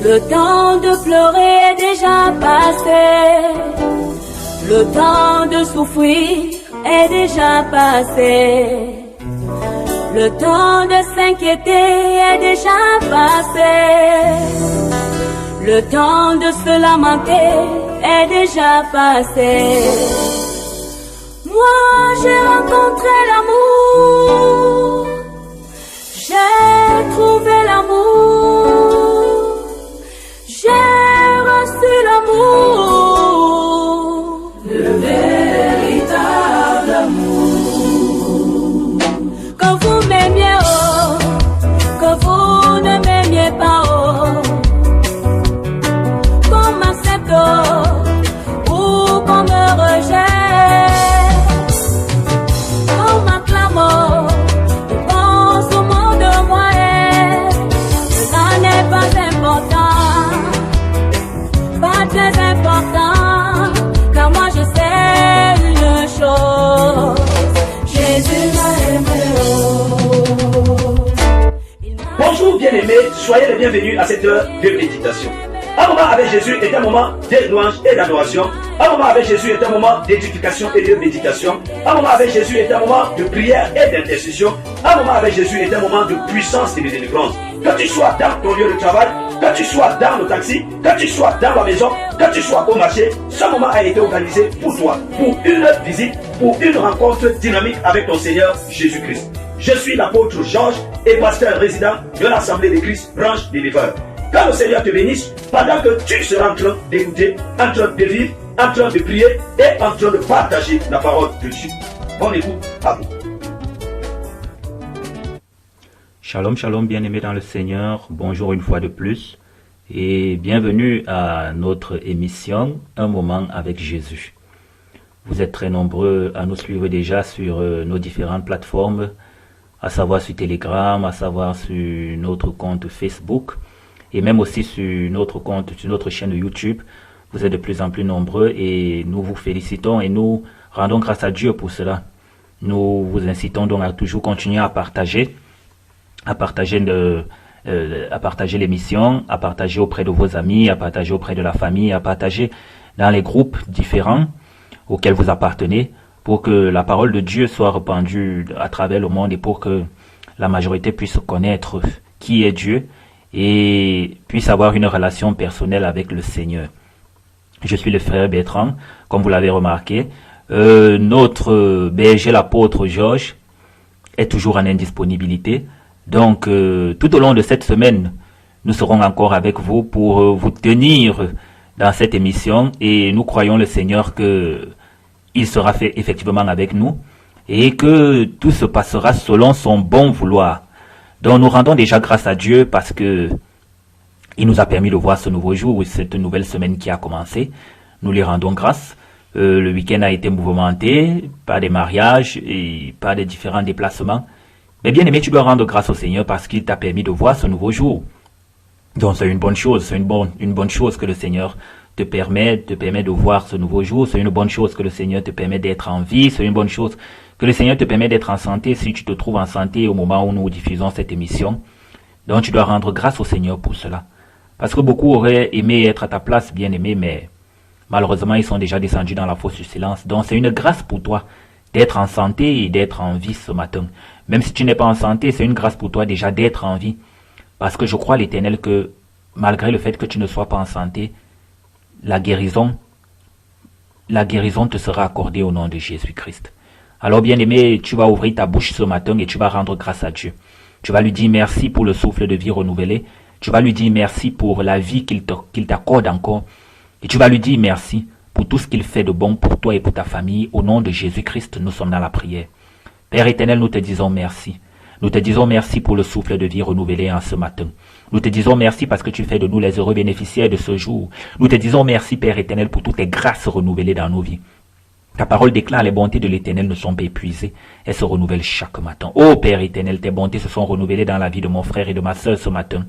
Le temps de pleurer est déjà passé. Le temps de souffrir est déjà passé. Le temps de s'inquiéter est déjà passé. Le temps de se lamenter est déjà passé. Moi j'ai rencontré l'amour. J'ai trouvé l'amour. J'ai reçu l'amour. Le véritable amour. Que vous m'aimiez, oh, que vous ne m'aimiez pas, oh, qu'on m'accepte, oh, ou qu'on me rejette, qu'on m'acclame, oh, je pense au monde de moi, cela n'est pas important, pas très important, car moi je sais une chose, Jésus m'a aimé, oh. Bonjour bien-aimés, soyez les bienvenus à cette heure de méditation. Un moment avec Jésus est un moment de louange et d'adoration. Un moment avec Jésus est un moment d'édification et de méditation. Un moment avec Jésus est un moment de prière et d'intercession. Un moment avec Jésus est un moment de puissance et de délivrance. Que tu sois dans ton lieu de travail, que tu sois dans le taxi, que tu sois dans la maison, que tu sois au marché, ce moment a été organisé pour toi, pour une visite, pour une rencontre dynamique avec ton Seigneur Jésus-Christ. Je suis l'apôtre Georges et pasteur résident de l'Assemblée de Christ, branche des Livreurs. Que le Seigneur te bénisse pendant que tu seras en train d'écouter, en train de vivre, en train de prier et en train de partager la parole de Dieu. Bonne écoute à vous. Shalom, shalom, bien-aimés dans le Seigneur. Bonjour une fois de plus et bienvenue à notre émission Un moment avec Jésus. Vous êtes très nombreux à nous suivre déjà sur nos différentes plateformes, à savoir sur Telegram, à savoir sur notre compte Facebook et même aussi sur notre compte, sur notre chaîne YouTube. Vous êtes de plus en plus nombreux et nous vous félicitons et nous rendons grâce à Dieu pour cela. Nous vous incitons donc à toujours continuer à partager l'émission, à partager auprès de vos amis, à partager auprès de la famille, à partager dans les groupes différents auxquels vous appartenez, pour que la parole de Dieu soit répandue à travers le monde et pour que la majorité puisse connaître qui est Dieu et puisse avoir une relation personnelle avec le Seigneur. Je suis le frère Bertrand, comme vous l'avez remarqué. Notre berger, l'apôtre Georges, est toujours en indisponibilité. Donc, tout au long de cette semaine, nous serons encore avec vous pour vous tenir dans cette émission et nous croyons le Seigneur que il sera fait effectivement avec nous et que tout se passera selon son bon vouloir. Donc nous rendons déjà grâce à Dieu parce que il nous a permis de voir ce nouveau jour, cette nouvelle semaine qui a commencé. Nous lui rendons grâce. Le week-end a été mouvementé par des mariages et par des différents déplacements. Mais bien aimé, tu dois rendre grâce au Seigneur parce qu'il t'a permis de voir ce nouveau jour. Donc c'est une bonne chose, c'est une bonne chose que le Seigneur te permet de voir ce nouveau jour. C'est une bonne chose que le Seigneur te permet d'être en vie. C'est une bonne chose que le Seigneur te permet d'être en santé si tu te trouves en santé au moment où nous diffusons cette émission. Donc tu dois rendre grâce au Seigneur pour cela. Parce que beaucoup auraient aimé être à ta place, bien aimé, mais malheureusement ils sont déjà descendus dans la fosse du silence. Donc c'est une grâce pour toi d'être en santé et d'être en vie ce matin. Même si tu n'es pas en santé, c'est une grâce pour toi déjà d'être en vie. Parce que je crois à l'Éternel que malgré le fait que tu ne sois pas en santé, la guérison te sera accordée au nom de Jésus-Christ. Alors bien aimé, tu vas ouvrir ta bouche ce matin et tu vas rendre grâce à Dieu. Tu vas lui dire merci pour le souffle de vie renouvelé. Tu vas lui dire merci pour la vie qu'il t'accorde encore. Et tu vas lui dire merci pour tout ce qu'il fait de bon pour toi et pour ta famille. Au nom de Jésus-Christ, nous sommes dans la prière. Père éternel, nous te disons merci. Nous te disons merci pour le souffle de vie renouvelé en ce matin. Nous te disons merci parce que tu fais de nous les heureux bénéficiaires de ce jour. Nous te disons merci, Père éternel, pour toutes les grâces renouvelées dans nos vies. Ta parole déclare les bontés de l'Éternel ne sont pas épuisées. Elles se renouvellent chaque matin. Ô Père éternel, tes bontés se sont renouvelées dans la vie de mon frère et de ma sœur ce matin.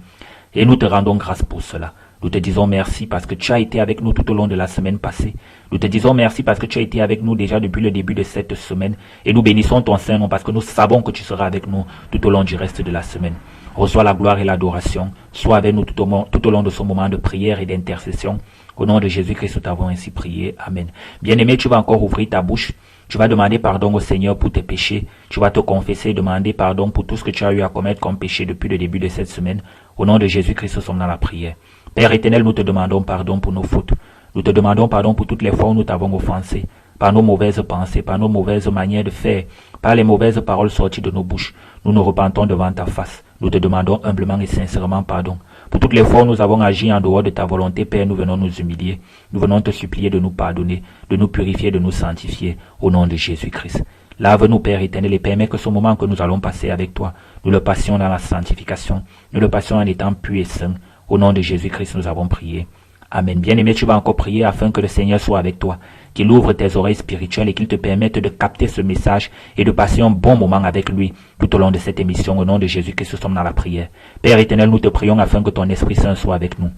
Et nous te rendons grâce pour cela. Nous te disons merci parce que tu as été avec nous tout au long de la semaine passée. Nous te disons merci parce que tu as été avec nous déjà depuis le début de cette semaine. Et nous bénissons ton Saint-Nom parce que nous savons que tu seras avec nous tout au long du reste de la semaine. Reçois la gloire et l'adoration. Sois avec nous tout au long de ce moment de prière et d'intercession. Au nom de Jésus-Christ, nous t'avons ainsi prié. Amen. Bien-aimé, tu vas encore ouvrir ta bouche. Tu vas demander pardon au Seigneur pour tes péchés. Tu vas te confesser et demander pardon pour tout ce que tu as eu à commettre comme péché depuis le début de cette semaine. Au nom de Jésus-Christ, nous sommes dans la prière. Père éternel, nous te demandons pardon pour nos fautes. Nous te demandons pardon pour toutes les fois où nous t'avons offensé, par nos mauvaises pensées, par nos mauvaises manières de faire, par les mauvaises paroles sorties de nos bouches. Nous nous repentons devant ta face. Nous te demandons humblement et sincèrement pardon. Pour toutes les fois où nous avons agi en dehors de ta volonté, Père, nous venons nous humilier. Nous venons te supplier de nous pardonner, de nous purifier, de nous sanctifier, au nom de Jésus-Christ. Lave-nous, Père éternel, et permets que ce moment que nous allons passer avec toi, nous le passions dans la sanctification, nous le passions en étant purs et saints. Au nom de Jésus-Christ, nous avons prié. Amen. Bien-aimé, tu vas encore prier afin que le Seigneur soit avec toi, qu'il ouvre tes oreilles spirituelles et qu'il te permette de capter ce message et de passer un bon moment avec lui tout au long de cette émission. Au nom de Jésus-Christ, nous sommes dans la prière. Père éternel, nous te prions afin que ton Esprit Saint soit avec nous.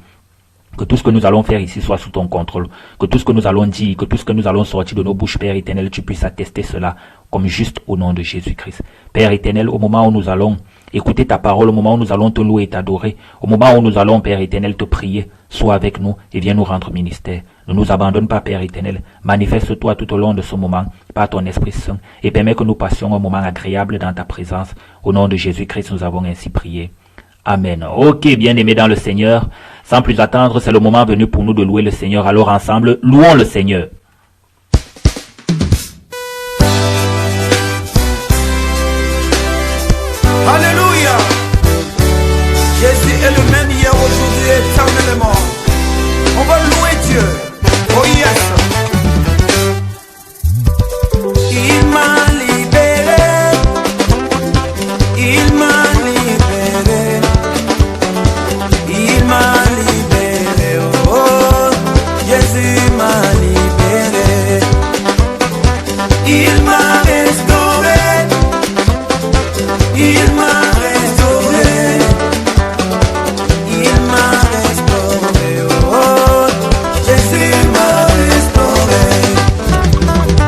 Que tout ce que nous allons faire ici soit sous ton contrôle. Que tout ce que nous allons dire, que tout ce que nous allons sortir de nos bouches, Père éternel, tu puisses attester cela comme juste au nom de Jésus-Christ. Père éternel, au moment où nous allons écouter ta parole, au moment où nous allons te louer et t'adorer, au moment où nous allons, Père éternel, te prier, sois avec nous et viens nous rendre ministère. Ne nous abandonne pas, Père éternel. Manifeste-toi tout au long de ce moment par ton Esprit Saint et permets que nous passions un moment agréable dans ta présence. Au nom de Jésus-Christ, nous avons ainsi prié. Amen. Ok, bien-aimés dans le Seigneur, sans plus attendre, c'est le moment venu pour nous de louer le Seigneur. Alors ensemble, louons le Seigneur. Alléluia. Jésus est le même hier, aujourd'hui et éternellement. On va louer Dieu. Oh yes. Il m'a libéré. Il m'a libéré. Il m'a libéré. Oh, Jésus m'a libéré. Il m'a restauré. Il m'a restauré. Il m'a restauré. Oh, Jésus m'a restauré.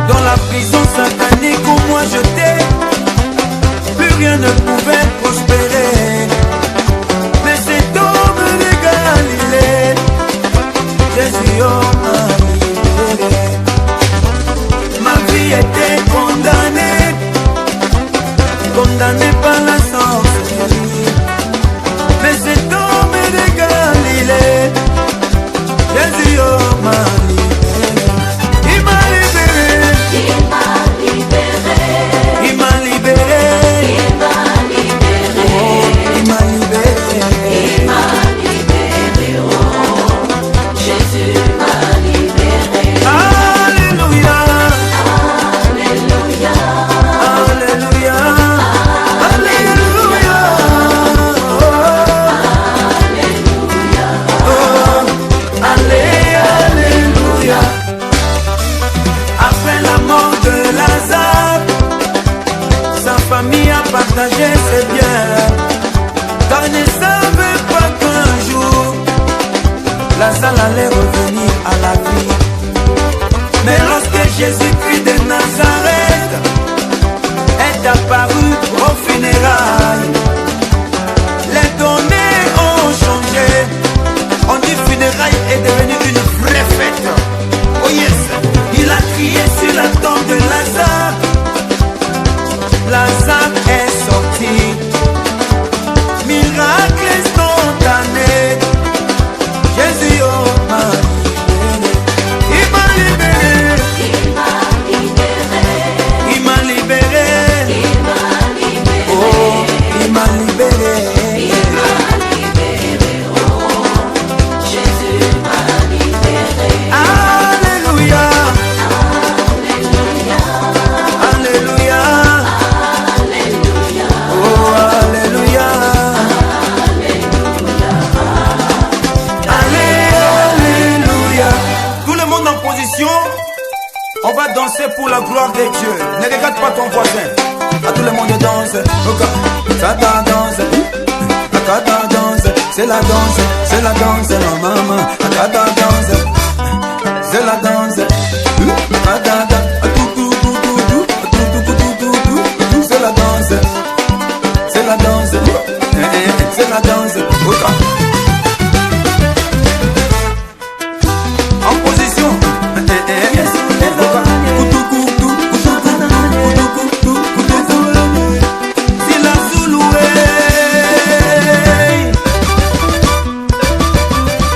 Dans la prison satanique où moi j'étais, plus rien ne pouvait prospérer. Mais cet homme de Galilée, Jésus m'a libéré. Ma vie était condamnée, condamnée par la sorcellerie. Mais cet homme de Galilée, Jésus m'a libéré. Il m'a libéré. Il m'a libéré. Il m'a libéré. Il m'a libéré. Oh, il m'a libéré. Il m'a libéré. Oh, Jésus m'a libéré. Alléluia. Alléluia. Alléluia. Alléluia. Oh, alléluia. Après la mort de Lazare, sa famille a partagé ses biens, car ils ne savaient pas qu'un jour Lazare allait revenir à la vie. Mais lorsque Jésus-Christ de Nazareth est apparu au funérailles, les données ont changé. On dit funérailles est devenu une vraie fête. Oh yes, il a crié sur la tombe de Lazare. Lazare est sorti. Miracle instantané. Jésus m'a libéré. Il m'a libéré. Il m'a libéré. Il m'a libéré. Il m'a libéré. Oh, il m'a libéré. Il m'a libéré. Oh, Jésus m'a libéré. Alléluia. Alléluia. Alléluia. Alléluia. Oh, alléluia. Alléluia. Tout le monde en position. On va danser pour la gloire de Dieu. Ne regarde pas ton voisin. À tout le monde danse. Ça danse. Akata danse. C'est la danse. C'est la danse. La maman. Akata danse. C'est la danse. Akata. C'est la danse. C'est la danse. c'est la danse. En position. Si la Zouloué.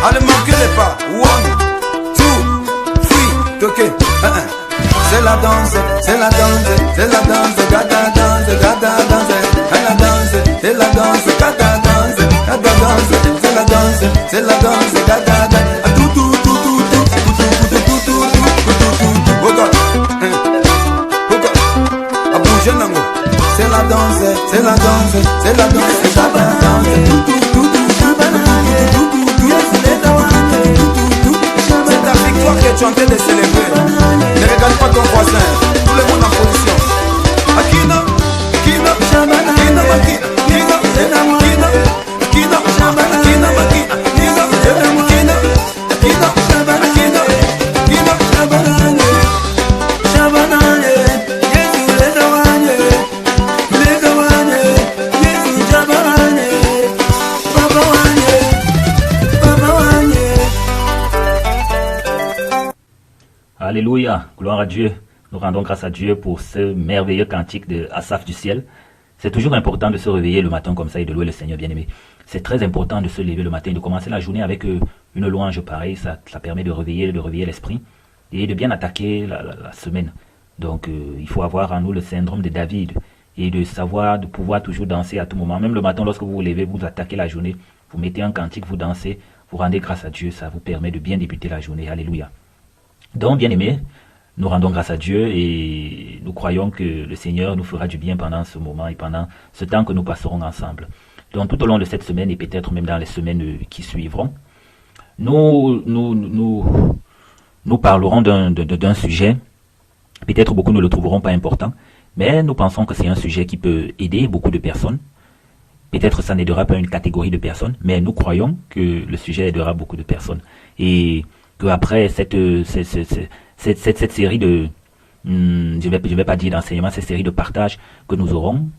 Allez, marquez les pas. 1, 2, 3, ok. C'est la danse, c'est la danse, c'est la danse, gada danse, gada danse, la danse, c'est la danse, gada danse, gada danse, c'est la danse, c'est la danse, gada danse, tout tout tout tout tout tout tout à bouger l'angle, c'est la danse, c'est la danse, c'est la danse, gada danse, tout tout tout c'est ta victoire que tu es en train de célébrer. Ne regarde pas ton voisin, tout le monde en position. Akina, Akina, Akina, Akina, Akina, Akina, Akina, Akina, Alléluia, gloire à Dieu. Nous rendons grâce à Dieu pour ce merveilleux cantique de Asaph du ciel. C'est toujours important de se réveiller le matin comme ça et de louer le Seigneur bien-aimé. C'est très important de se lever le matin et de commencer la journée avec une louange pareille. Ça permet de réveiller l'esprit et de bien attaquer la semaine. Donc il faut avoir en nous le syndrome de David et de pouvoir toujours danser à tout moment. Même le matin lorsque vous vous levez, vous attaquez la journée, vous mettez un cantique, vous dansez, vous rendez grâce à Dieu. Ça vous permet de bien débuter la journée. Alléluia. Donc, bien-aimés, nous rendons grâce à Dieu et nous croyons que le Seigneur nous fera du bien pendant ce moment et pendant ce temps que nous passerons ensemble. Donc, tout au long de cette semaine et peut-être même dans les semaines qui suivront, nous parlerons d'un sujet. Peut-être beaucoup ne le trouveront pas important, mais nous pensons que c'est un sujet qui peut aider beaucoup de personnes. Peut-être ça n'aidera pas une catégorie de personnes, mais nous croyons que le sujet aidera beaucoup de personnes. Et qu'après cette série de, je vais pas dire d'enseignement, cette série de partage que nous aurons,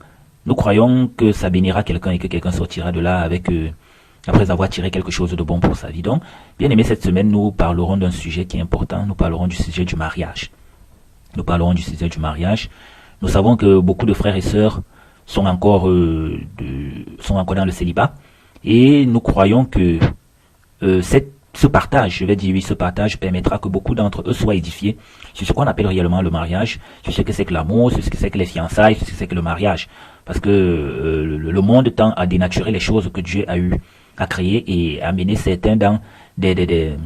nous croyons que ça bénira quelqu'un et que quelqu'un sortira de là avec, après avoir tiré quelque chose de bon pour sa vie. Donc, bien aimé, cette semaine, nous parlerons d'un sujet qui est important, nous parlerons du sujet du mariage. Nous parlerons du sujet du mariage. Nous savons que beaucoup de frères et sœurs sont encore dans le célibat et nous croyons que ce partage, je vais dire oui, ce partage permettra que beaucoup d'entre eux soient édifiés sur ce qu'on appelle réellement le mariage, sur ce que c'est que l'amour, sur ce que c'est que les fiançailles, sur ce que c'est que le mariage. Parce que le monde tend à dénaturer les choses que Dieu a eu à créer et à mener certains dans des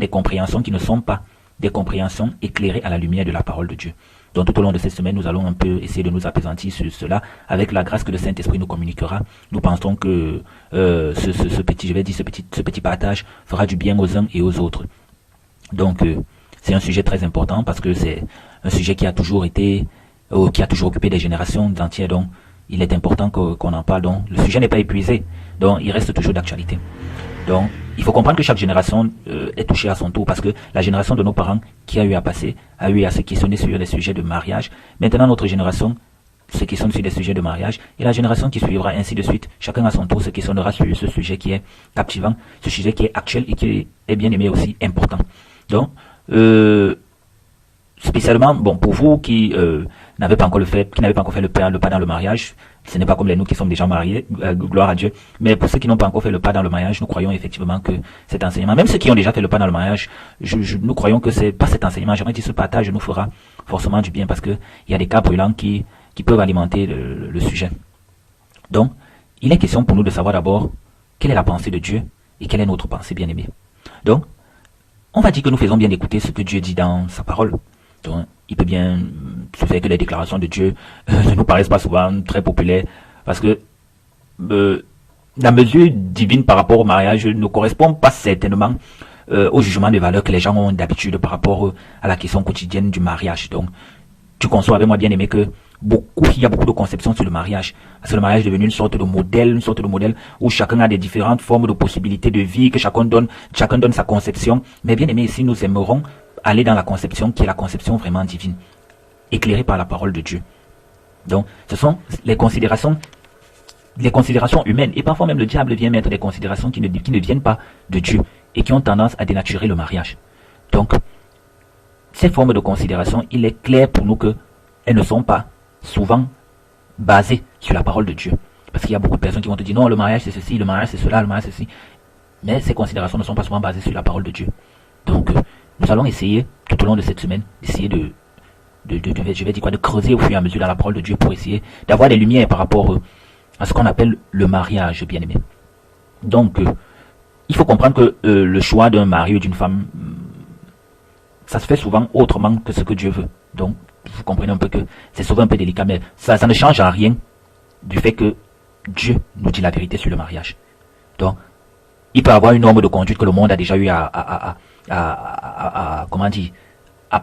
compréhensions qui ne sont pas des compréhensions éclairées à la lumière de la parole de Dieu. Donc tout au long de cette semaine, nous allons un peu essayer de nous appesantir sur cela avec la grâce que le Saint-Esprit nous communiquera. Nous pensons que ce petit partage fera du bien aux uns et aux autres. Donc c'est un sujet très important parce que c'est un sujet qui a toujours occupé des générations entières. Donc il est important qu'on en parle. Donc le sujet n'est pas épuisé. Donc il reste toujours d'actualité. Donc, il faut comprendre que chaque génération est touchée à son tour parce que la génération de nos parents qui a eu à passer, a eu à se questionner sur des sujets de mariage. Maintenant, notre génération se questionne sur des sujets de mariage et la génération qui suivra, ainsi de suite, chacun à son tour se questionnera sur ce sujet qui est captivant, ce sujet qui est actuel et qui est bien aimé aussi important. Donc, spécialement, bon, pour vous qui n'avez pas encore fait le pas dans le mariage, ce n'est pas comme nous qui sommes déjà mariés, gloire à Dieu. Mais pour ceux qui n'ont pas encore fait le pas dans le mariage, nous croyons effectivement que cet enseignement, même ceux qui ont déjà fait le pas dans le mariage, nous croyons que c'est pas cet enseignement. J'aimerais dire ce partage nous fera forcément du bien parce que il y a des cas brûlants qui peuvent alimenter le sujet. Donc, il est question pour nous de savoir d'abord quelle est la pensée de Dieu et quelle est notre pensée bien-aimée. Donc, on va dire que nous faisons bien d'écouter ce que Dieu dit dans sa parole. Donc, il peut bien se faire que les déclarations de Dieu ne nous paraissent pas souvent très populaires parce que la mesure divine par rapport au mariage ne correspond pas certainement au jugement de valeur que les gens ont d'habitude par rapport à la question quotidienne du mariage. Donc, tu conçois avec moi bien aimé que il y a beaucoup de conceptions sur le mariage. Parce que le mariage est devenu une sorte de modèle où chacun a des différentes formes de possibilités de vie, que chacun donne sa conception. Mais bien aimé, ici, nous aimerons aller dans la conception qui est la conception vraiment divine, éclairée par la parole de Dieu. Donc, ce sont les considérations les considérations humaines. Et parfois même le diable vient mettre des considérations qui ne viennent pas de Dieu et qui ont tendance à dénaturer le mariage. Donc, ces formes de considération, il est clair pour nous qu'elles ne sont pas souvent basées sur la parole de Dieu. Parce qu'il y a beaucoup de personnes qui vont te dire non, le mariage c'est ceci, le mariage c'est cela, le mariage c'est ceci. Mais ces considérations ne sont pas souvent basées sur la parole de Dieu. Donc, nous allons essayer, tout au long de cette semaine, d'essayer de creuser au fur et à mesure dans la parole de Dieu pour essayer d'avoir des lumières par rapport à ce qu'on appelle le mariage, bien aimé. Donc, il faut comprendre que le choix d'un mari ou d'une femme, ça se fait souvent autrement que ce que Dieu veut. Donc, vous comprenez un peu que c'est souvent un peu délicat, mais ça ne change en rien du fait que Dieu nous dit la vérité sur le mariage. Donc, il peut y avoir une norme de conduite que le monde a déjà eu à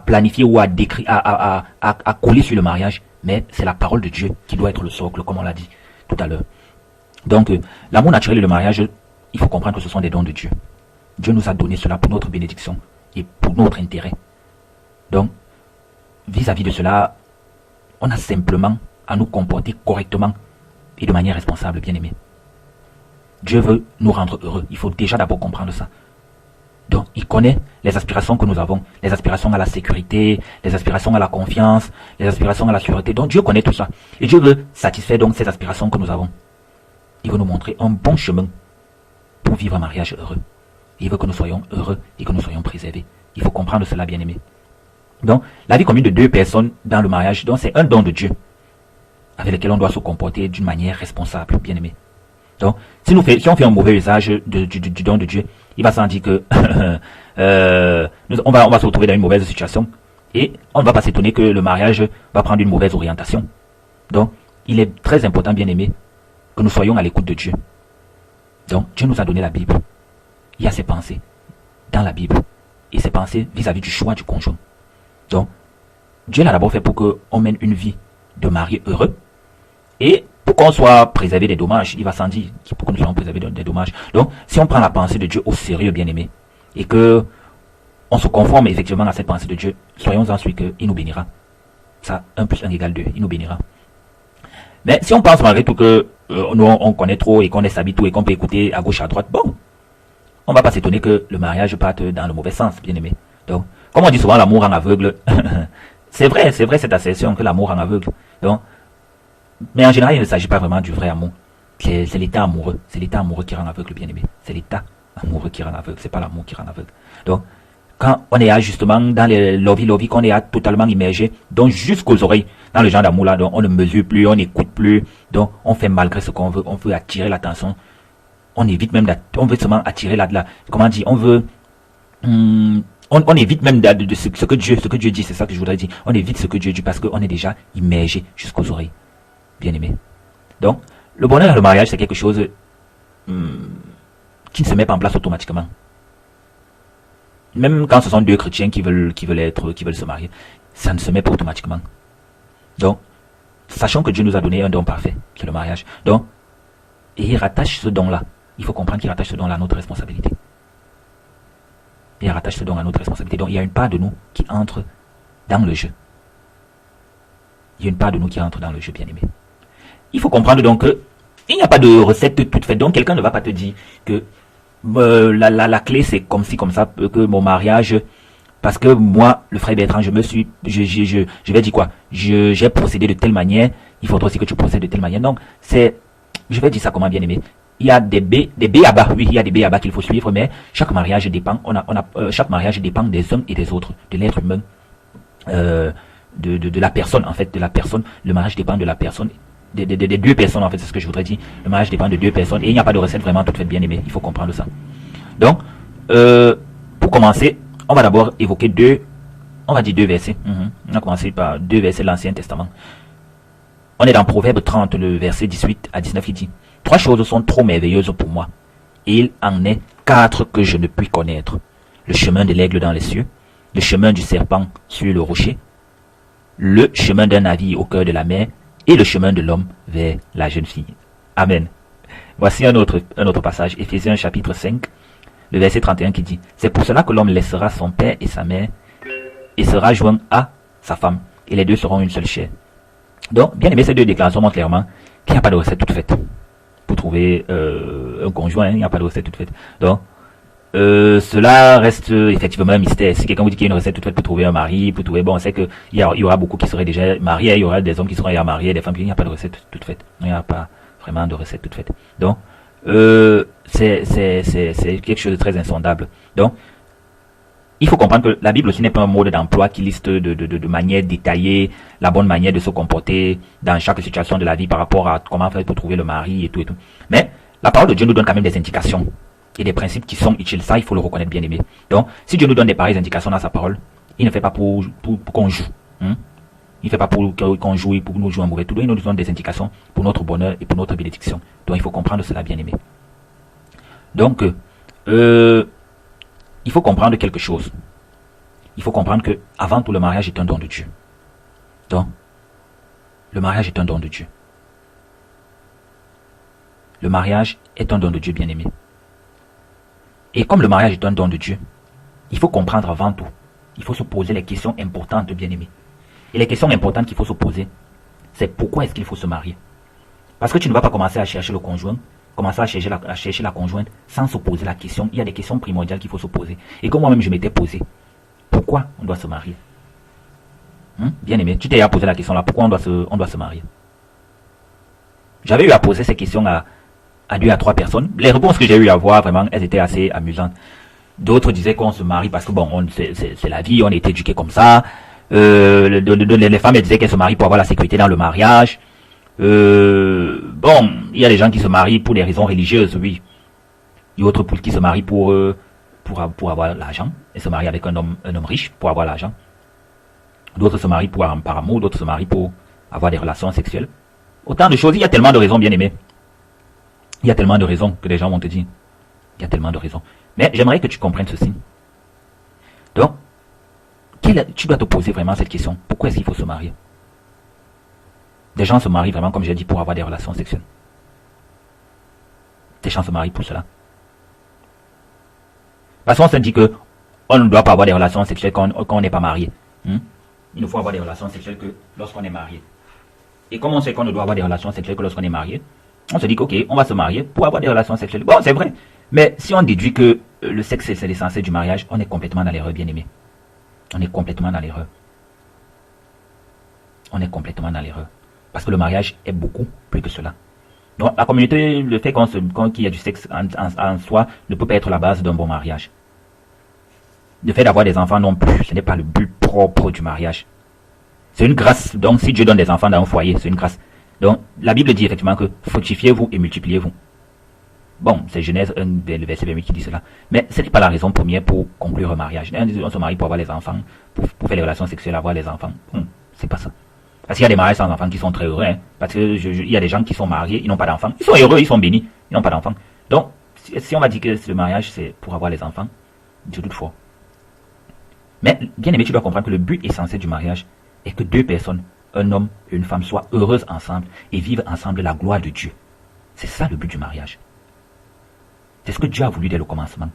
planifier ou à décrire, à coller sur le mariage, mais c'est la parole de Dieu qui doit être le socle, comme on l'a dit tout à l'heure. Donc, l'amour naturel et le mariage, il faut comprendre que ce sont des dons de Dieu. Dieu nous a donné cela pour notre bénédiction et pour notre intérêt. Donc, vis-à-vis de cela, on a simplement à nous comporter correctement et de manière responsable, bien aimé. Dieu veut nous rendre heureux. Il faut déjà d'abord comprendre ça. Donc, il connaît les aspirations que nous avons, les aspirations à la sécurité, les aspirations à la confiance, les aspirations à la sûreté. Donc, Dieu connaît tout ça. Et Dieu veut satisfaire donc ces aspirations que nous avons. Il veut nous montrer un bon chemin pour vivre un mariage heureux. Il veut que nous soyons heureux et que nous soyons préservés. Il faut comprendre cela, bien aimé. Donc, la vie commune de deux personnes dans le mariage, donc c'est un don de Dieu avec lequel on doit se comporter d'une manière responsable, bien aimé. Donc, si on fait un mauvais usage du don de Dieu, il va sans dire que on va se retrouver dans une mauvaise situation et on ne va pas s'étonner que le mariage va prendre une mauvaise orientation. Donc, il est très important, bien aimé, que nous soyons à l'écoute de Dieu. Donc, Dieu nous a donné la Bible. Il y a ses pensées dans la Bible et ses pensées vis-à-vis du choix du conjoint. Donc, Dieu l'a d'abord fait pour qu'on mène une vie de marié heureux et pour qu'on soit préservé des dommages. Il va sans dire pour que nous soyons préservés des dommages. Donc, si on prend la pensée de Dieu au sérieux, bien aimé, et que on se conforme effectivement à cette pensée de Dieu, soyons-en sûrs qu'il nous bénira. Ça, 1 + 1 = 2, il nous bénira. Mais si on pense malgré tout que nous on connaît trop et qu'on est sabi tout et qu'on peut écouter à gauche à droite, bon, on va pas s'étonner que le mariage parte dans le mauvais sens, bien aimé. Donc, comme on dit souvent, l'amour rend aveugle. c'est vrai cette assertion que l'amour rend aveugle. Donc, mais en général, il ne s'agit pas vraiment du vrai amour. C'est l'état amoureux. C'est l'état amoureux qui rend aveugle, bien aimé. C'est l'état amoureux qui rend aveugle. C'est pas l'amour qui rend aveugle. Donc, quand on est justement dans les lovey, qu'on est totalement immergé, donc jusqu'aux oreilles, dans le genre d'amour là, donc on ne mesure plus, on n'écoute plus, donc on fait malgré ce qu'on veut, on veut attirer l'attention, on évite même, on veut seulement attirer comment dire, on veut, on évite même de ce que Dieu dit, c'est ça que je voudrais dire, on évite ce que Dieu dit parce qu'on est déjà immergé jusqu'aux oreilles, bien aimé. Donc, le bonheur dans le mariage, c'est quelque chose qui ne se met pas en place automatiquement. Même quand ce sont deux chrétiens qui veulent se marier, ça ne se met pas automatiquement. Donc, sachant que Dieu nous a donné un don parfait, qui est le mariage. Donc, et il rattache ce don-là. Il faut comprendre qu'il rattache ce don-là à notre responsabilité. Il rattache ce don à notre responsabilité. Donc, il y a une part de nous qui entre dans le jeu. Il y a une part de nous qui entre dans le jeu, bien aimé. Il faut comprendre donc qu'il n'y a pas de recette toute faite. Donc, quelqu'un ne va pas te dire que la clé c'est comme ci comme ça que mon mariage, parce que moi le frère Bertrand je vais dire quoi, j'ai procédé de telle manière, il faudra aussi que tu procèdes de telle manière. Donc je vais dire ça comment, bien aimé, il y a des b.a.-ba, oui, il y a des b.a.-ba qu'il faut suivre, mais chaque mariage dépend, chaque mariage dépend des uns et des autres, de l'être humain, de la personne en fait, de la personne. Le mariage dépend de la personne, des deux personnes en fait, c'est ce que je voudrais dire. Le mariage dépend de deux personnes et il n'y a pas de recette vraiment toute faite, bien aimé, il faut comprendre ça. Donc, pour commencer, on va d'abord évoquer deux versets. On va commencer par deux versets de l'Ancien Testament. On est dans Proverbe 30, le verset 18 à 19 qui dit: 3 choses sont trop merveilleuses pour moi, et il en est 4 que je ne puis connaître. Le chemin de l'aigle dans les cieux, le chemin du serpent sur le rocher, le chemin d'un navire au cœur de la mer, et le chemin de l'homme vers la jeune fille. Amen. Voici un autre passage, Éphésiens chapitre 5, le verset 31 qui dit: c'est pour cela que l'homme laissera son père et sa mère, et sera joint à sa femme, et les deux seront une seule chair. Donc, bien aimé, ces deux déclarations montrent clairement qu'il n'y a pas de recette toute faite. pour trouver un conjoint, hein, il n'y a pas de recette toute faite. Donc, cela reste effectivement un mystère. Si quelqu'un vous dit qu'il y a une recette toute faite pour trouver un mari, pour trouver, bon, on sait qu'il y aura beaucoup qui seraient déjà mariés, il y aura des hommes qui seront déjà mariés, des femmes, il n'y a pas de recette toute faite. Il n'y a pas vraiment de recette toute faite. Donc, c'est quelque chose de très insondable. Donc, il faut comprendre que la Bible aussi n'est pas un mode d'emploi qui liste de manière détaillée la bonne manière de se comporter dans chaque situation de la vie par rapport à comment faire pour trouver le mari et tout et tout. Mais la parole de Dieu nous donne quand même des indications et des principes qui sont utiles. Ça, il faut le reconnaître, bien aimé. Donc, si Dieu nous donne des pareilles indications dans sa parole, il ne fait pas pour qu'on joue. Hein? Il ne fait pas pour qu'on joue et pour nous jouer un mauvais tour. Il nous donne des indications pour notre bonheur et pour notre bénédiction. Donc, il faut comprendre cela, bien aimé. Donc, il faut comprendre quelque chose. Il faut comprendre que, avant tout, le mariage est un don de Dieu. Donc, le mariage est un don de Dieu. Le mariage est un don de Dieu, bien aimé. Et comme le mariage est un don de Dieu, il faut comprendre avant tout. Il faut se poser les questions importantes, bien aimé. Et les questions importantes qu'il faut se poser, c'est pourquoi est-ce qu'il faut se marier? Parce que tu ne vas pas commencer à chercher le conjoint, commencer à chercher la conjointe sans se poser la question. Il y a des questions primordiales qu'il faut se poser. Et comme moi-même je m'étais posé, pourquoi on doit se marier? Bien aimé, tu t'es posé la question là, pourquoi on doit se marier? J'avais eu à poser ces questions à 2 à 3 personnes. Les réponses que j'ai eu à voir, vraiment, elles étaient assez amusantes. D'autres disaient qu'on se marie parce que bon, c'est la vie, on est éduqué comme ça. Les femmes, elles disaient qu'elles se marient pour avoir la sécurité dans le mariage. Bon, il y a des gens qui se marient pour des raisons religieuses, oui. Il y a d'autres qui se marient pour avoir l'argent. Et se marient avec un homme riche pour avoir l'argent. D'autres se marient par amour, d'autres se marient pour avoir des relations sexuelles. Autant de choses, il y a tellement de raisons, bien aimé. Il y a tellement de raisons que les gens vont te dire. Il y a tellement de raisons. Mais j'aimerais que tu comprennes ceci. Donc, tu dois te poser vraiment cette question. Pourquoi est-ce qu'il faut se marier? Des gens se marient vraiment, comme j'ai dit, pour avoir des relations sexuelles. Des gens se marient pour cela. Parce qu'on se dit que on ne doit pas avoir des relations sexuelles quand on n'est pas marié. Il ne faut avoir des relations sexuelles que lorsqu'on est marié. Et comme on sait qu'on ne doit avoir des relations sexuelles que lorsqu'on est marié, on se dit qu'ok, on va se marier pour avoir des relations sexuelles. Bon, c'est vrai. Mais si on déduit que le sexe c'est l'essentiel du mariage, on est complètement dans l'erreur, bien aimé. On est complètement dans l'erreur. On est complètement dans l'erreur. Parce que le mariage est beaucoup plus que cela. Donc la communauté, le fait qu'il y a du sexe en soi ne peut pas être la base d'un bon mariage. Le fait d'avoir des enfants non plus, ce n'est pas le but propre du mariage. C'est une grâce. Donc si Dieu donne des enfants dans un foyer, c'est une grâce. Donc la Bible dit effectivement que fructifiez-vous et multipliez-vous. Bon, c'est Genèse 1, le verset 28 qui dit cela. Mais ce n'est pas la raison première pour conclure un mariage. On se marie pour avoir les enfants, pour faire les relations sexuelles, avoir les enfants. C'est pas ça. Parce qu'il y a des mariages sans enfants qui sont très heureux. Parce que il y a des gens qui sont mariés, ils n'ont pas d'enfants. Ils sont heureux, ils sont bénis, ils n'ont pas d'enfants. Donc, si on va dire que le mariage, c'est pour avoir les enfants, de toute foi. Mais, bien aimé, tu dois comprendre que le but essentiel du mariage est que 2 personnes, un homme et une femme, soient heureuses ensemble et vivent ensemble la gloire de Dieu. C'est ça le but du mariage. C'est ce que Dieu a voulu dès le commencement.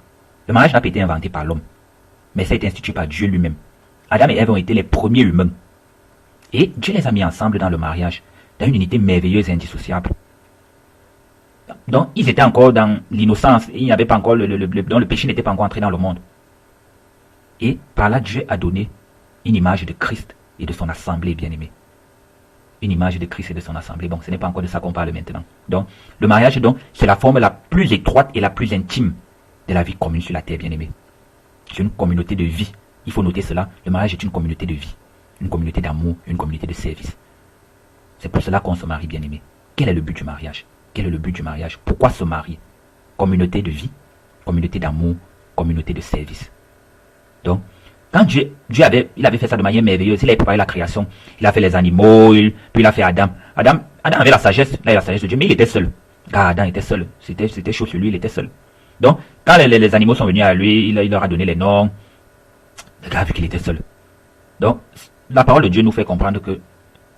Le mariage n'a pas été inventé par l'homme, mais ça a été institué par Dieu lui-même. Adam et Ève ont été les premiers humains. Et Dieu les a mis ensemble dans le mariage, dans une unité merveilleuse et indissociable. Donc, ils étaient encore dans l'innocence, il n'y avait pas encore donc le péché n'était pas encore entré dans le monde. Et par là, Dieu a donné une image de Christ et de son assemblée bien-aimée. Une image de Christ et de son assemblée. Bon, ce n'est pas encore de ça qu'on parle maintenant. Donc, le mariage, donc, c'est la forme la plus étroite et la plus intime de la vie commune sur la terre, bien-aimée. C'est une communauté de vie. Il faut noter cela. Le mariage est une communauté de vie. Une communauté d'amour, une communauté de service. C'est pour cela qu'on se marie, bien-aimé. Quel est le but du mariage? Quel est le but du mariage? Pourquoi se marier? Communauté de vie, communauté d'amour, communauté de service. Donc, quand Dieu avait fait ça de manière merveilleuse, il a préparé la création, il a fait les animaux, puis il a fait Adam. Adam avait la sagesse, la sagesse de Dieu, mais il était seul. Adam était seul, c'était chaud sur lui, il était seul. Donc, quand les animaux sont venus à lui, il leur a donné les noms. Le gars a vu qu'il était seul. Donc, la parole de Dieu nous fait comprendre que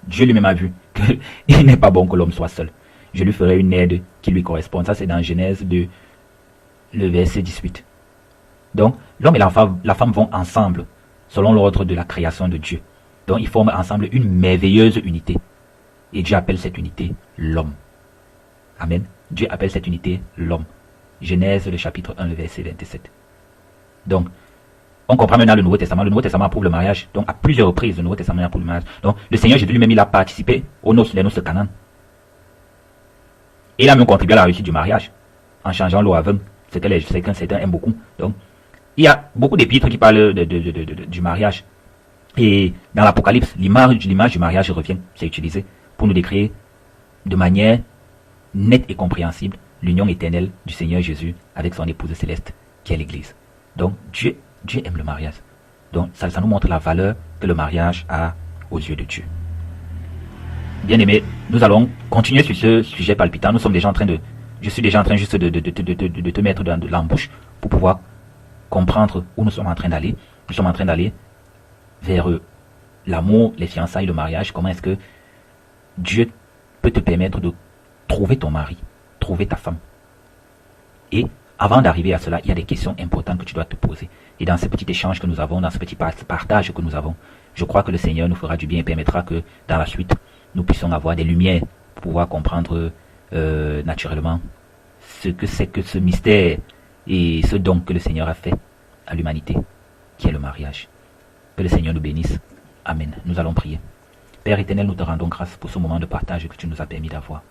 Dieu lui-même a vu qu'il n'est pas bon que l'homme soit seul. Je lui ferai une aide qui lui correspond. Ça, c'est dans Genèse 2, le verset 18. Donc, l'homme et la femme vont ensemble, selon l'ordre de la création de Dieu. Donc, ils forment ensemble une merveilleuse unité. Et Dieu appelle cette unité l'homme. Amen. Dieu appelle cette unité l'homme. Genèse, le chapitre 1, le verset 27. Donc, on comprend maintenant le Nouveau Testament. Le Nouveau Testament approuve le mariage. Donc, à plusieurs reprises, le Nouveau Testament approuve le mariage. Donc, le Seigneur Jésus lui-même, il a participé aux noces, les noces de Canaan. Et il a même contribué à la réussite du mariage, en changeant l'eau à vin. C'est qu'un certain aime beaucoup. Donc, il y a beaucoup d'épîtres qui parlent du mariage. Et dans l'Apocalypse, l'image du mariage revient. C'est utilisé pour nous décrire de manière nette et compréhensible l'union éternelle du Seigneur Jésus avec son épouse céleste, qui est l'Église. Donc, Dieu aime le mariage. Donc, ça nous montre la valeur que le mariage a aux yeux de Dieu. Bien aimé, nous allons continuer sur ce sujet palpitant. Nous sommes déjà en train de... Je suis déjà en train juste de te mettre dans l'embouche pour pouvoir comprendre où nous sommes en train d'aller. Nous sommes en train d'aller vers l'amour, les fiançailles, le mariage. Comment est-ce que Dieu peut te permettre de trouver ton mari, trouver ta femme. Et avant d'arriver à cela, il y a des questions importantes que tu dois te poser. Et dans ce petit échange que nous avons, dans ce petit partage que nous avons, je crois que le Seigneur nous fera du bien et permettra que dans la suite, nous puissions avoir des lumières pour pouvoir comprendre naturellement ce que c'est que ce mystère et ce don que le Seigneur a fait à l'humanité, qui est le mariage. Que le Seigneur nous bénisse. Amen. Nous allons prier. Père éternel, nous te rendons grâce pour ce moment de partage que tu nous as permis d'avoir.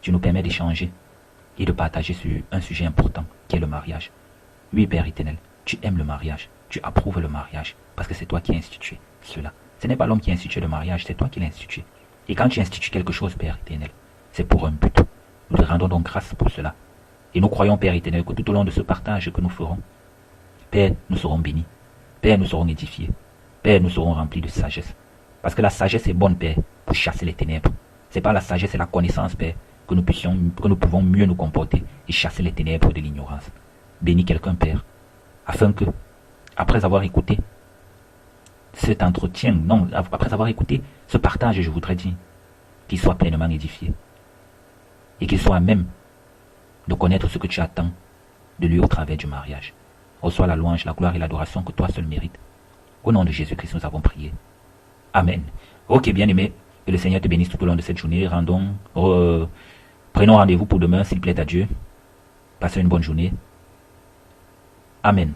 Tu nous permets d'échanger et de partager sur un sujet important qui est le mariage. Oui, Père éternel, tu aimes le mariage, tu approuves le mariage parce que c'est toi qui as institué cela. Ce n'est pas l'homme qui a institué le mariage, c'est toi qui l'as institué. Et quand tu institues quelque chose, Père éternel, c'est pour un but. Nous te rendons donc grâce pour cela. Et nous croyons, Père éternel, que tout au long de ce partage que nous ferons, Père, nous serons bénis. Père, nous serons édifiés. Père, nous serons remplis de sagesse. Parce que la sagesse est bonne, Père, pour chasser les ténèbres. C'est pas la sagesse, c'est la connaissance, Père, que nous pouvons mieux nous comporter et chasser les ténèbres de l'ignorance. Bénis quelqu'un, Père, afin que, après avoir écouté cet entretien, non, après avoir écouté ce partage, je voudrais dire, qu'il soit pleinement édifié et qu'il soit à même de connaître ce que tu attends de lui au travers du mariage. Reçois la louange, la gloire et l'adoration que toi seul mérites. Au nom de Jésus-Christ, nous avons prié. Amen. Ok, bien-aimé, que le Seigneur te bénisse tout au long de cette journée. Prenons rendez-vous pour demain, s'il plaît à Dieu. Passez une bonne journée. Amen.